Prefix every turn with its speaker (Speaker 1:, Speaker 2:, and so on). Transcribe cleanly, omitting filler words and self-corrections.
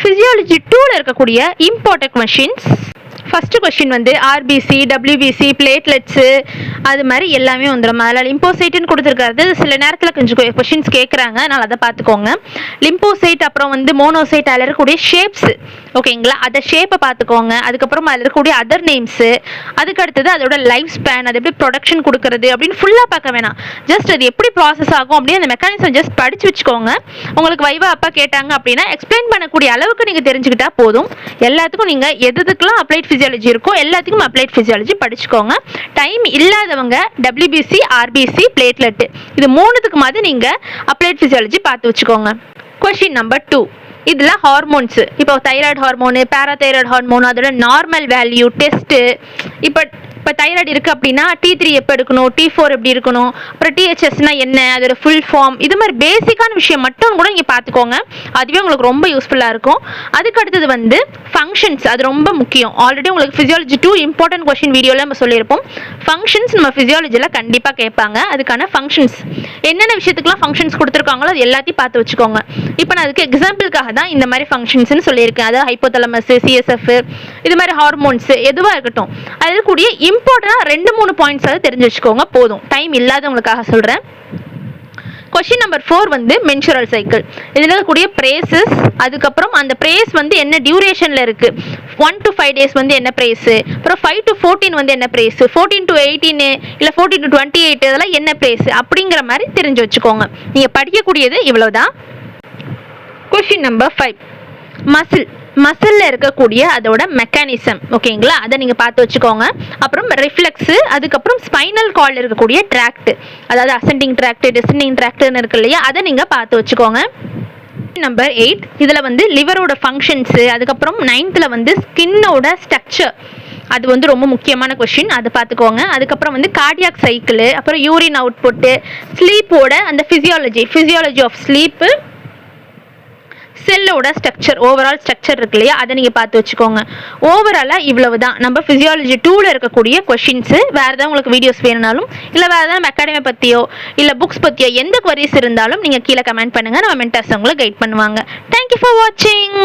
Speaker 1: Physiology 2ல இருக்கக்கூடிய important questions. First question வந்து RBC, WBC, platelets அது மாதிரி எல்லாமே வந்துடும். அதில் லிம்போசைட்டுன்னு கொடுத்துருக்காது. சில நேரத்தில் கொஞ்சம் கொஷின்ஸ் கேட்குறாங்க, அதனால் அதை பார்த்துக்கோங்க. லிம்போசைட் அப்புறம் வந்து மோனோசைட் அதில் இருக்கக்கூடிய ஷேப்ஸு, ஓகேங்களா, அதை ஷேப்பை பார்த்துக்கோங்க. அதுக்கப்புறம் அதில் இருக்கக்கூடிய அதர் நேம்ஸு, அதுக்கு அடுத்தது அதோட லைஃப் ஸ்பேன், அது எப்படி ப்ரொடக்ஷன் கொடுக்குறது அப்படின்னு ஃபுல்லாக பார்க்க வேணாம். ஜஸ்ட் அது எப்படி ப்ராசஸ் ஆகும் அப்படின்னு அந்த மெக்கானிசம் ஜஸ்ட் படித்து வச்சுக்கோங்க. உங்களுக்கு வைவா அப்பா கேட்டாங்க அப்படின்னா எக்ஸ்பிளைன் பண்ணக்கூடிய அளவுக்கு நீங்கள் தெரிஞ்சுக்கிட்டா போதும். எல்லாத்துக்கும் நீங்கள் எதுக்கெல்லாம் அப்ளைட் ஃபிசியாலஜி இருக்கோ எல்லாத்துக்கும் அப்ளைட் ஃபிசியாலஜி படிச்சுக்கோங்க. டைம் இல்லாதவங்க டபிள்யூபிசி, ஆர்பிசி, பிளேட்லெட் இது மூணுத்துக்கு மாதிரி நீங்கள் அப்ளைட் ஃபிசியாலஜி பார்த்து வச்சுக்கோங்க. Question number 2. இதில் ஹார்மோன்ஸு, இப்போ தைராய்டு ஹார்மோனு, பேராதைராய்டு ஹார்மோன், அதோட நார்மல் வேல்யூ டெஸ்ட்டு. இப்போ தைராய்டு இருக்குது அப்படின்னா T3 எப்போ எடுக்கணும், T4 எப்படி இருக்கணும், அப்புறம் THSனா என்ன, அதோட ஃபுல் ஃபார்ம், இது மாதிரி பேசிக்கான விஷயம் மட்டும் கூட இங்கே பார்த்துக்கோங்க. அதுவே உங்களுக்கு ரொம்ப யூஸ்ஃபுல்லாக இருக்கும். அதுக்கு அடுத்தது வந்து ஃபங்க்ஷன்ஸ், அது ரொம்ப முக்கியம். ஆல்ரெடி உங்களுக்கு ஃபிசியாலஜி 2 இம்பார்ட்டன்ட் கொஷின் வீடியோவில் நம்ம சொல்லியிருப்போம். ஃபங்க்ஷன்ஸ் நம்ம ஃபிசியாலஜியில் கண்டிப்பாக கேட்பாங்க. அதுக்கான ஃபங்க்ஷன்ஸ் என்னென்ன விஷயத்துக்குலாம் ஃபங்க்ஷன்ஸ் கொடுத்துருக்காங்களோ அது எல்லாத்தையும் பார்த்து வச்சுக்கோங்க. இப்போ நான் அதுக்கு எக்ஸாம்பிளுக்காக தான் இந்த மாதிரி ஃபங்க்ஷன்ஸ்னு சொல்லியிருக்கேன். அதாவது ஹைப்போதலமஸ், சிஎஸ்எஃப், இது மாதிரி ஹார்மோன்ஸ் எதுவாக இருக்கட்டும், அது கூடிய இம்பார்ட்டண்டாக 2-3 பாயிண்ட்ஸ் அதை தெரிஞ்சு வச்சுக்கோங்க போதும். டைம் இல்லாதவங்களுக்காக சொல்கிறேன். கொஷின் நம்பர் 4 வந்து மென்சுரல் சைக்கிள். இதில் இருக்கக்கூடிய பிரேசஸ், அதுக்கப்புறம் அந்த பிரேஸ் வந்து என்ன டியூரேஷனில் இருக்குது, 1 to 5 days வந்து என்ன பிரேஸு, அப்புறம் 5 to 14 வந்து என்ன பிரேஸு, 14 to 18 இல்லை 14 to 28 இதெல்லாம் என்ன பிரேஸு அப்படிங்கிற மாதிரி தெரிஞ்சு வச்சுக்கோங்க. நீங்கள் படிக்கக்கூடியது இவ்வளோதான். கொஷின் நம்பர் 5 மசிலில் இருக்கக்கூடிய அதோட மெக்கானிசம், ஓகேங்களா, அதை நீங்கள் பார்த்து வச்சுக்கோங்க. அப்புறம் ரிஃப்ளெக்ஸு, அதுக்கப்புறம் ஸ்பைனல் கார்டில் இருக்கக்கூடிய ட்ராக்ட், அதாவது அசெண்டிங் ட்ராக்ட், டிசெண்டிங் ட்ராக்ட்னு இருக்கு இல்லையா, அதை நீங்கள் பார்த்து வச்சுக்கோங்க. நம்பர் 8 இதில் வந்து லிவரோட ஃபங்க்ஷன்ஸு, அதுக்கப்புறம் 9th வந்து ஸ்கின்னோட ஸ்ட்ரக்சர், அது வந்து ரொம்ப முக்கியமான கொஷின், அதை பார்த்துக்கோங்க. அதுக்கப்புறம் வந்து கார்டியாக் சைக்கிள், அப்புறம் யூரின் அவுட்புட்டு, ஸ்லீப்போட அந்த ஃபிசியாலஜி ஆஃப் ஸ்லீப்பு, செல்லோட ஸ்ட்ரக்சர், ஓவரால் ஸ்ட்ரக்சர் இருக்கு இல்லையா, அதை நீங்கள் பார்த்து வச்சுக்கோங்க. ஓவராலாக இவ்வளவு தான் நம்ம ஃபிசியாலஜி 2ல இருக்கக்கூடிய கொஷின்ஸு. வேறு ஏதாவது உங்களுக்கு வீடியோஸ் வேணுனாலும் இல்லை வேறு ஏதாவது அகாடமி பற்றியோ இல்லை புக்ஸ் பற்றியோ எந்த குவரிஸ் இருந்தாலும் நீங்கள் கீழே கமெண்ட் பண்ணுங்கள். நம்ம மென்டர்ஸ் உங்களை கைட் பண்ணுவாங்க. தேங்க்யூ ஃபார் வாட்சிங்.